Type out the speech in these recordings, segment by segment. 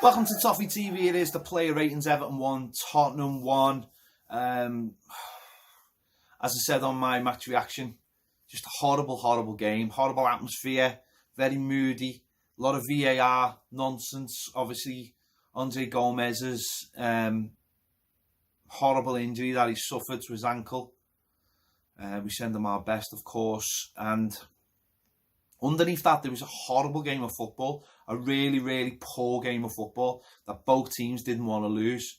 Welcome to Toffee TV. It is the player ratings. Everton 1, Tottenham 1. As I said on my match reaction, just a horrible game. Horrible atmosphere, very moody. A lot of VAR nonsense. Obviously, Andre Gomes's horrible injury that he suffered to his ankle. We send him our best, of course. And underneath that, there was a horrible game of football. A really poor game of football that both teams didn't want to lose.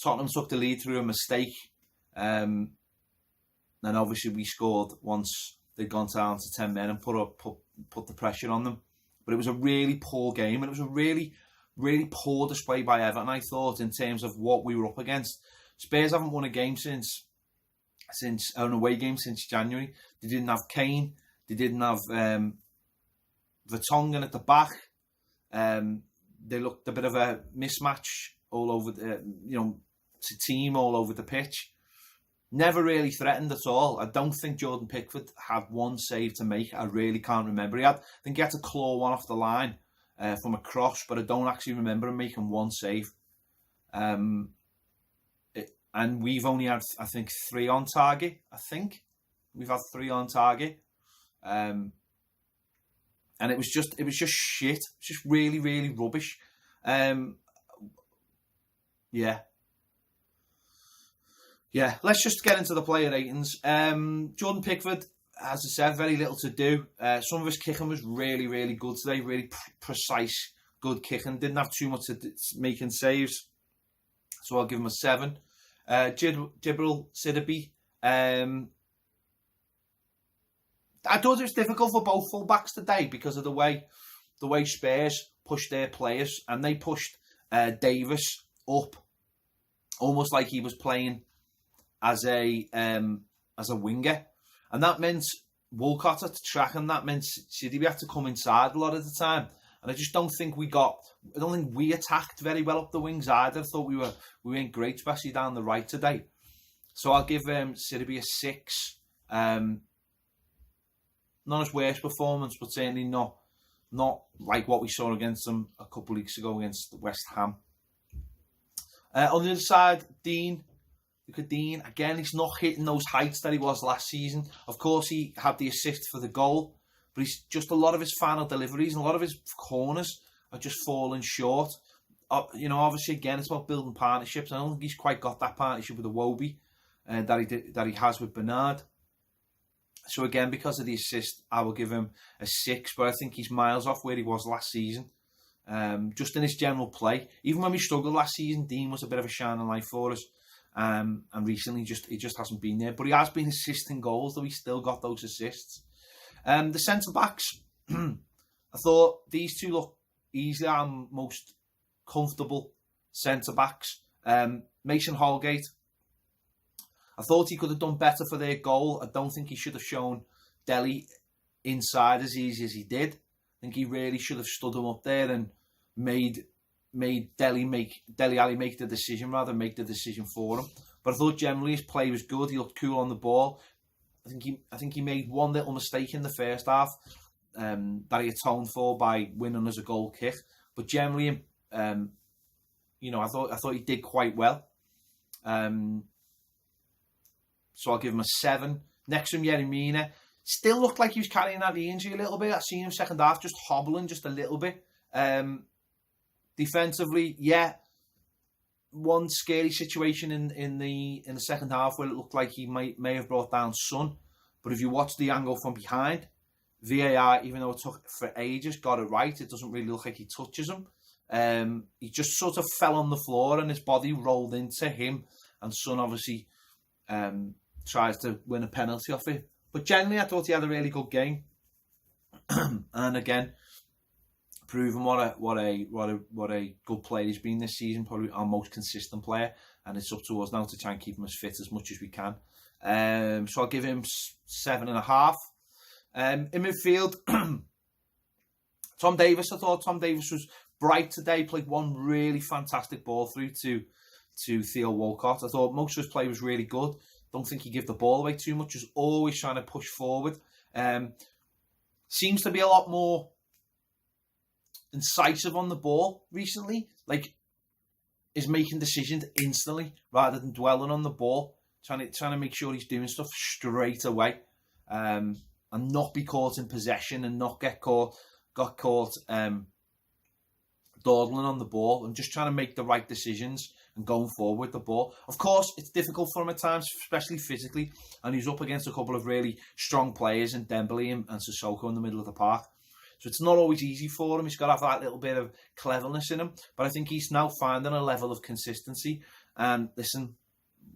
Tottenham took the lead through a mistake. And obviously we scored once they'd gone down to 10 men and put the pressure on them. But it was a really poor game, and it was a really poor display by Everton, I thought, in terms of what we were up against. Spurs haven't won a game since an away game since January. They didn't have Kane. They didn't have Vertonghen at the back. They looked a bit of a mismatch all over the, team all over the pitch. Never really threatened at all. I don't think Jordan Pickford had one save to make. I really can't remember. I think he had to claw one off the line from a cross, but I don't actually remember him making one save. And we've only had, I think, 3 on target. We've had 3 on target. And it was just shit. It was just really rubbish. Yeah, let's just get into the player ratings. Jordan Pickford, as I said, very little to do. Some of his kicking was really good today. Really precise, good kicking. Didn't have too much to making saves. So I'll give him a 7. Djibril Sidibe. I thought it was difficult for both fullbacks today because of the way Spurs pushed their players, and they pushed Davis up almost like he was playing as a winger, and that meant Walcott had to track, and that meant Sidibe had to come inside a lot of the time. And I just don't think we attacked very well up the wings either. I thought we weren't great, especially down the right today. So I'll give Sidibe a 6. Not his worst performance, but certainly not like what we saw against them a couple of weeks ago against West Ham. On the other side, Dean. Look at Dean. Again, he's not hitting those heights that he was last season. Of course, he had the assist for the goal, but he's just a lot of his final deliveries and a lot of his corners are just falling short. Obviously, again, it's about building partnerships. I don't think he's quite got that partnership with Iwobi that he has with Bernard. So again, because of the assist, I will give him a 6, but I think he's miles off where he was last season. Just in his general play. Even when we struggled last season, Dean was a bit of a shining light for us. And recently he just hasn't been there. But he has been assisting goals, though he's still got those assists. The centre-backs, I thought these two look easily our most comfortable centre-backs. Mason Holgate, I thought he could have done better for their goal. I don't think he should have shown Dele inside as easy as he did. I think he really should have stood him up there and made Dele Alli make the decision rather than make the decision for him. But I thought generally his play was good. He looked cool on the ball. I think he made one little mistake in the first half that he atoned for by winning as a goal kick. But generally, I thought he did quite well. So I'll give him a 7. Next to him, Yeremina. Still looked like he was carrying that injury a little bit. I seen him second half just hobbling just a little bit. Defensively, yeah. One scary situation in the second half where it looked like he may have brought down Son. But if you watch the angle from behind, VAR, even though it took for ages, got it right. It doesn't really look like he touches him. He just sort of fell on the floor and his body rolled into him. And Son obviously tries to win a penalty off it. But generally, I thought he had a really good game. And again, proving what a good player he's been this season. Probably our most consistent player, and it's up to us now to try and keep him as fit as much as we can. So I'll give him 7.5. In midfield, Tom Davis. I thought Tom Davis was bright today. Played one really fantastic ball through to Theo Walcott. I thought most of his play was really good. Don't think he gave the ball away too much. Just always trying to push forward. Seems to be a lot more incisive on the ball recently. like, is making decisions instantly rather than dwelling on the ball, trying to make sure he's doing stuff straight away, and not be caught in possession and not got caught dawdling on the ball, and just trying to make the right decisions and going forward with the ball. Of course, it's difficult for him at times, especially physically, and he's up against a couple of really strong players in Dembele and Sissoko in the middle of the park. So it's not always easy for him. He's got to have that little bit of cleverness in him. But I think he's now finding a level of consistency. And listen,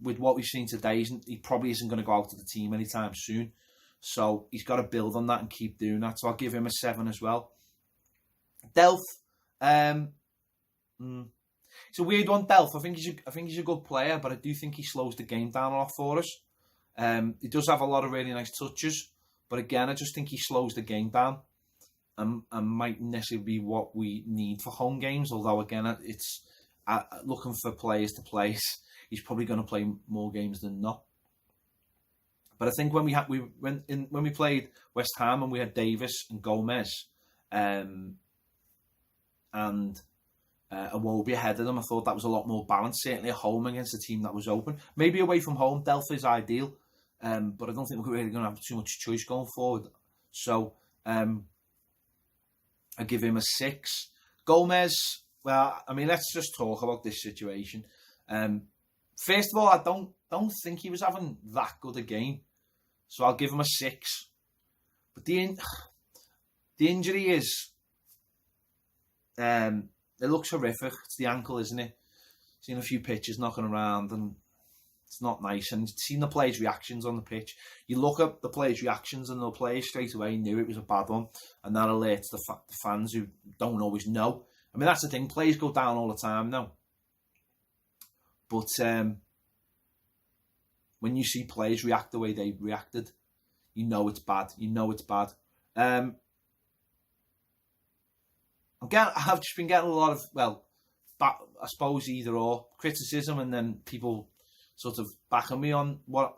with what we've seen today, he probably isn't going to go out of the team anytime soon. So he's got to build on that and keep doing that. So I'll give him a 7 as well. Delph, it's a weird one, Delph. I think he's a good player, but I do think he slows the game down a lot for us. He does have a lot of really nice touches, but again, I just think he slows the game down, and might necessarily be what we need for home games. Although again, it's looking for players to play. He's probably going to play more games than not. But I think when we played West Ham and we had Davis and Gomes, and Iwobi ahead of them, I thought that was a lot more balanced. Certainly at home against a team that was open. Maybe away from home, Delph is ideal, but I don't think we're really going to have too much choice going forward. So I give him a 6. Gomes, well, I mean, let's just talk about this situation. First of all, I don't think he was having that good a game, so I'll give him a 6. But the injury is, it looks horrific. It's the ankle, isn't it? Seen a few pictures knocking around, and it's not nice. And seen the players' reactions on the pitch. You look at the players' reactions, and the players straight away knew it was a bad one, and that alerts the fans who don't always know. I mean, that's the thing. Players go down all the time now. But when you see players react the way they reacted, you know it's bad. You know it's bad. I've just been getting a lot of, I suppose either or criticism, and then people sort of backing me on what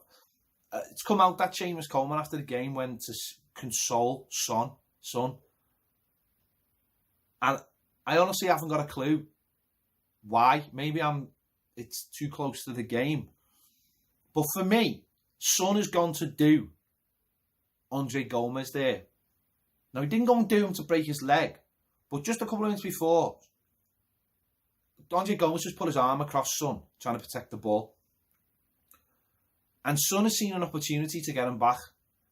it's come out that Seamus Coleman after the game went to console Son, and I honestly haven't got a clue why. Maybe it's too close to the game, but for me, Son has gone to do Andre Gomes there. Now, he didn't go and do him to break his leg, but just a couple of minutes before, Andre Gomes just put his arm across Son, trying to protect the ball. And Son has seen an opportunity to get him back,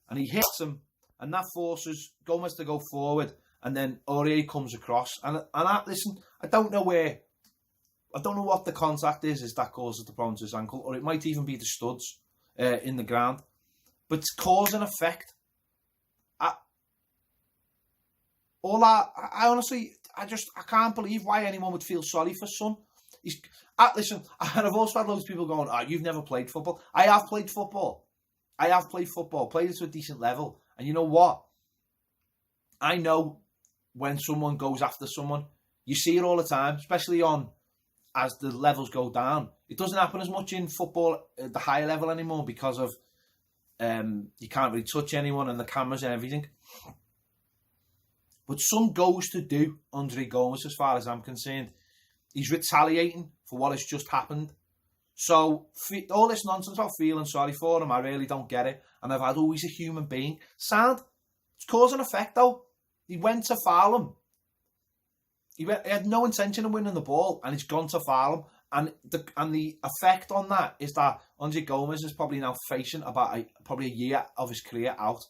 and he hits him, and that forces Gomes to go forward, and then Aurier comes across. And listen, I don't know what the contact is that causes the problem to his ankle, or it might even be the studs in the ground. But it's cause and effect. I honestly, I can't believe why anyone would feel sorry for Son. Listen, and I've also had loads of people going, you've never played football. I have played football. Played it to a decent level. And you know what? I know when someone goes after someone, you see it all the time, especially as the levels go down. It doesn't happen as much in football at the higher level anymore because of you can't really touch anyone and the cameras and everything. But Son goes to do Andre Gomes, as far as I'm concerned. He's retaliating for what has just happened. So all this nonsense about feeling sorry for him, I really don't get it. And I've had always a human being. Sad. It's cause and effect, though. He went to foul him. He had no intention of winning the ball, and he's gone to foul him. And the effect on that is that Andre Gomes is probably now facing about probably a year of his career out.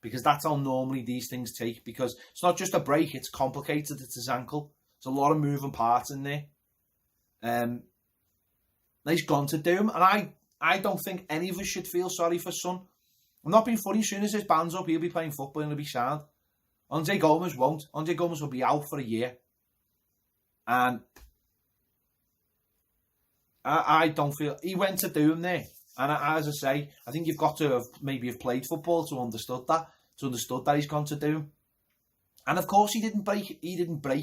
Because that's how normally these things take. Because it's not just a break, it's complicated. It's his ankle. There's a lot of moving parts in there. He's gone to do him. And I don't think any of us should feel sorry for Son. I'm not being funny. As soon as his band's up, he'll be playing football and he'll be sound. Andre Gomes won't. Andre Gomes will be out for a year. And I don't feel... He went to do him there. And as I say, I think you've got to have played football to understood that he's gone to do him. And of course he didn't break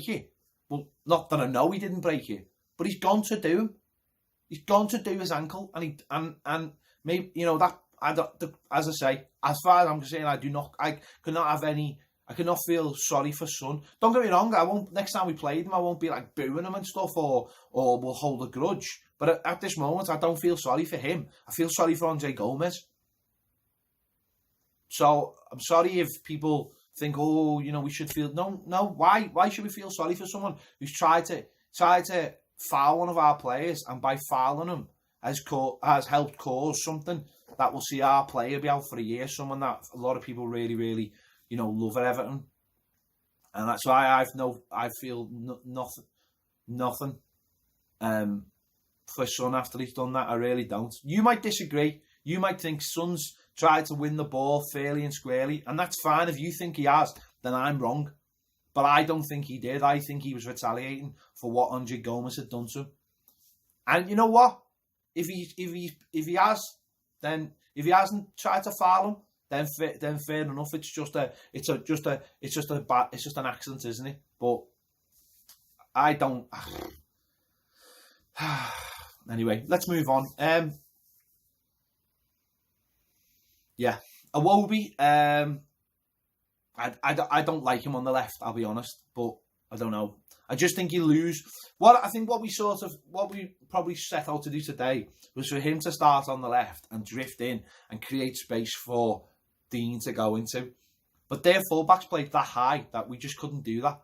it. Well, not that I know he didn't break it, but he's gone to do him. He's gone to do his ankle, and maybe that. As I say, as far as I'm concerned, I could not have any I cannot feel sorry for Son. Don't get me wrong, I won't. Next time we play them, I won't be like booing him and stuff, or we'll hold a grudge. But at this moment, I don't feel sorry for him. I feel sorry for Andre Gomes. So I'm sorry if people think, oh, you know, we should feel no. Why should we feel sorry for someone who's tried to foul one of our players, and by fouling him has helped cause something that will see our player be out for a year? Someone that a lot of people really, really, you know, love at Everton, and that's why I feel nothing for Son after he's done that. I really don't. You might disagree. You might think Son's tried to win the ball fairly and squarely, and that's fine. If you think he has, then I'm wrong. But I don't think he did. I think he was retaliating for what Andre Gomes had done to him. And you know what? If he has, then if he hasn't tried to foul him, then fair enough. It's just an accident, isn't it? But I don't. Anyway, let's move on. Yeah, Iwobi. I don't like him on the left, I'll be honest, but I don't know. I just think you lose. What we probably set out to do today was for him to start on the left and drift in and create space for Dean to go into. But their fullbacks played that high that we just couldn't do that.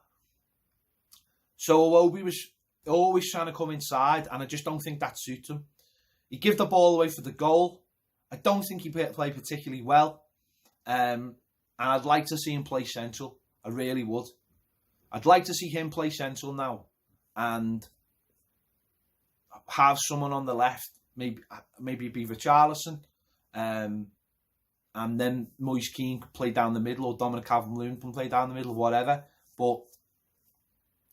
So Iwobi was always trying to come inside, and I just don't think that suits him. He gave the ball away for the goal. I don't think he played particularly well. And I'd like to see him play central. I really would. I'd like to see him play central now and have someone on the left, maybe be Richarlison, and then Moise Keane could play down the middle, or Dominic Calvert-Lewin can play down the middle, whatever. But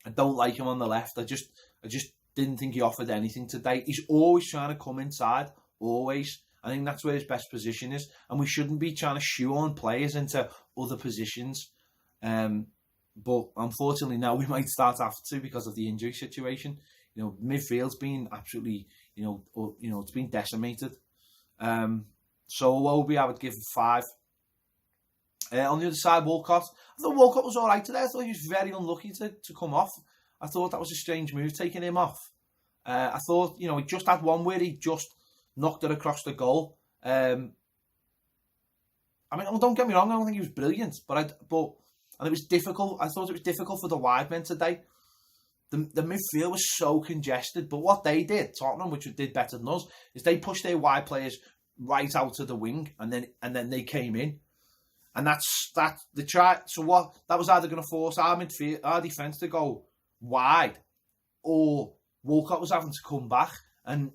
I don't like him on the left. I just didn't think he offered anything today. He's always trying to come inside, always. I think that's where his best position is, and we shouldn't be trying to shoehorn players into other positions. But unfortunately now we might start have to because of the injury situation. You know, midfield's been absolutely, it's been decimated. So Iwobi, I would give him 5. On the other side, Walcott. I thought Walcott was all right today. I thought he was very unlucky to come off. I thought that was a strange move, taking him off. I thought, he just had one where he just knocked it across the goal. Don't get me wrong, I don't think he was brilliant, and it was difficult. I thought it was difficult for the wide men today. The midfield was so congested, but what they did, Tottenham, which did better than us, is they pushed their wide players right out to the wing, and then they came in, and that's the try. So what that was either going to force our defence to go wide, or Walcott was having to come back, and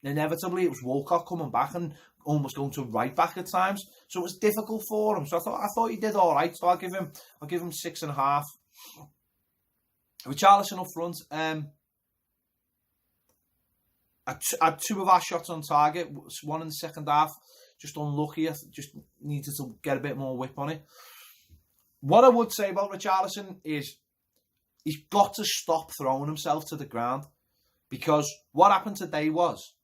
inevitably it was Walcott coming back and almost going to right back at times. So it was difficult for him. So I thought he did all right. So I'll give him 6.5. Richarlison up front. Had 2 of our shots on target. One in the second half. Just unlucky. I just needed to get a bit more whip on it. What I would say about Richarlison is he's got to stop throwing himself to the ground, because what happened today was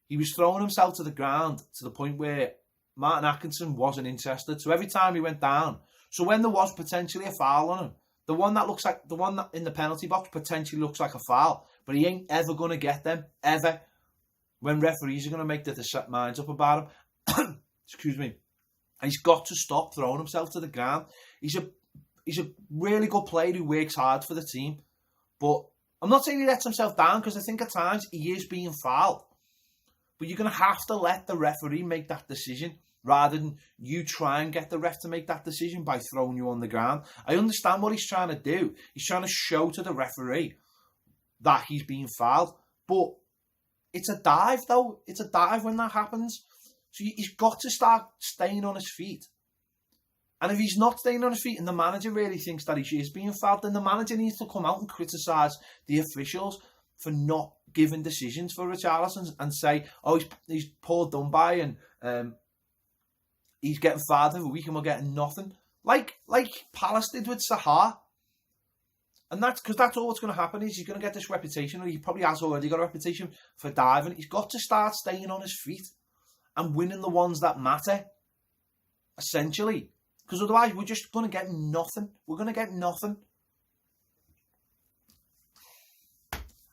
he was throwing himself to the ground to the point where Martin Atkinson wasn't interested. So every time he went down, so when there was potentially a foul on him, the one that in the penalty box potentially looks like a foul, but he ain't ever going to get them, ever, when referees are going to make their minds up about him. Excuse me. And he's got to stop throwing himself to the ground. He's a really good player who works hard for the team, but I'm not saying he lets himself down, because I think at times he is being fouled. But you're going to have to let the referee make that decision, rather than you try and get the ref to make that decision by throwing you on the ground. I understand what he's trying to do. He's trying to show to the referee that he's being fouled. But it's a dive, though. It's a dive when that happens. So he's got to start staying on his feet. And if he's not staying on his feet and the manager really thinks that he is being fouled, then the manager needs to come out and criticise the officials for not giving decisions for Richarlison and say, oh, he's poor done by, and he's getting fouled every week and we're getting nothing. Like Palace did with Sahar. And that's because that's all what's going to happen is he's going to get this reputation, or he probably has already got a reputation for diving. He's got to start staying on his feet and winning the ones that matter, essentially. Because otherwise, we're just going to get nothing. We're going to get nothing.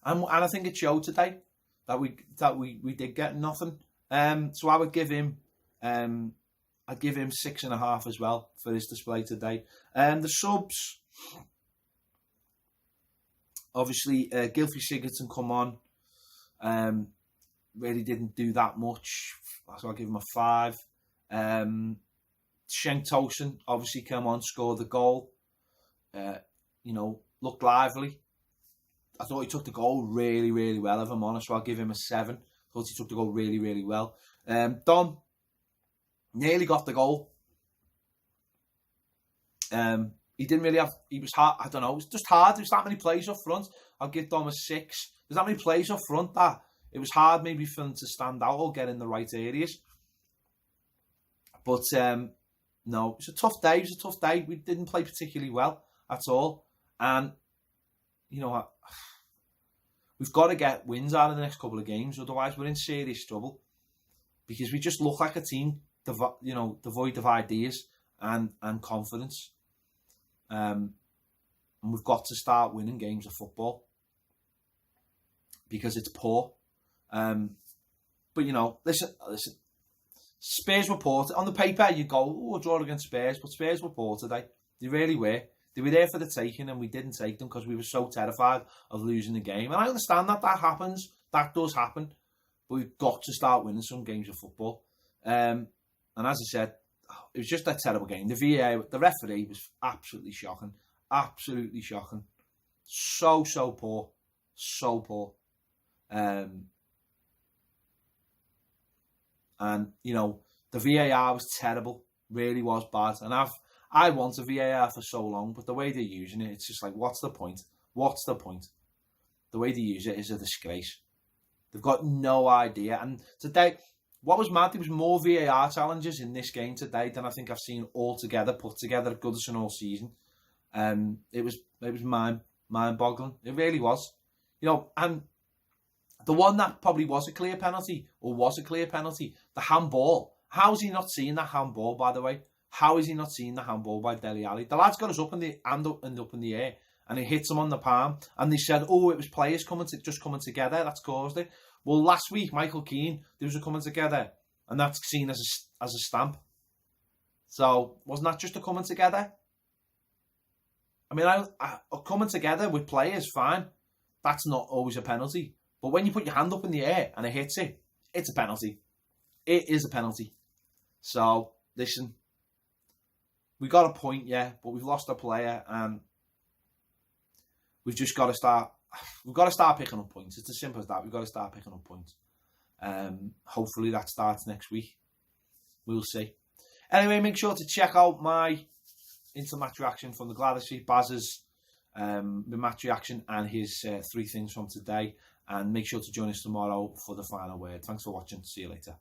And I think it showed today that we did get nothing. So I would give him, I'd give him 6.5 as well for his display today. The subs, obviously, Gylfi Sigurdsson come on. Really didn't do that much, so I'll give him a 5. Schenk Tosin obviously came on, scored the goal. Looked lively. I thought he took the goal really, really well, if I'm honest, so I'll give him a 7. Thought he took the goal really, really well. Dom nearly got the goal. He didn't really have, he was hard, I don't know, it was just hard. There's that many plays up front. I'll give Dom a 6. There's that many plays up front that it was hard maybe for him to stand out or get in the right areas. But no, it was a tough day. It was a tough day. We didn't play particularly well at all. And, we've got to get wins out of the next couple of games. Otherwise, we're in serious trouble. Because we just look like a team, devoid of ideas and confidence. And we've got to start winning games of football. Because it's poor. But, listen. Spurs were poor. On the paper, you go, draw against Spurs. But Spurs were poor today. They really were. They were there for the taking, and we didn't take them because we were so terrified of losing the game. And I understand that happens. That does happen. But we've got to start winning some games of football. And as I said, it was just a terrible game. The VAR, the referee was absolutely shocking. Absolutely shocking. So poor. So poor. And, the VAR was terrible. Really was bad. And I want a VAR for so long, but the way they're using it, it's just like, what's the point? What's the point? The way they use it is a disgrace. They've got no idea. And today, what was mad, there was more VAR challenges in this game today than I think I've seen all together, put together at Goodison all season. It was mind-boggling. It really was. And the one that probably was a clear penalty, the handball. How is he not seeing that handball, by the way? How is he not seeing the handball by Dele Alli? The lad's got his up in the hand up in the air, and it hits him on the palm. And they said, it was players coming together. That's caused it. Well, last week, Michael Keane, they was coming together, and that's seen as a stamp. So wasn't that just a coming together? I mean, coming together with players, fine. That's not always a penalty. But when you put your hand up in the air and it hits it, it's a penalty. It is a penalty. So listen. We got a point, yeah, but we've lost a player, and we've just got to start. We've got to start picking up points. It's as simple as that. We've got to start picking up points. Hopefully that starts next week. We'll see. Anyway, make sure to check out my inter-match reaction from the Gladys Baz's match reaction and his 3 things from today. And make sure to join us tomorrow for the final word. Thanks for watching. See you later.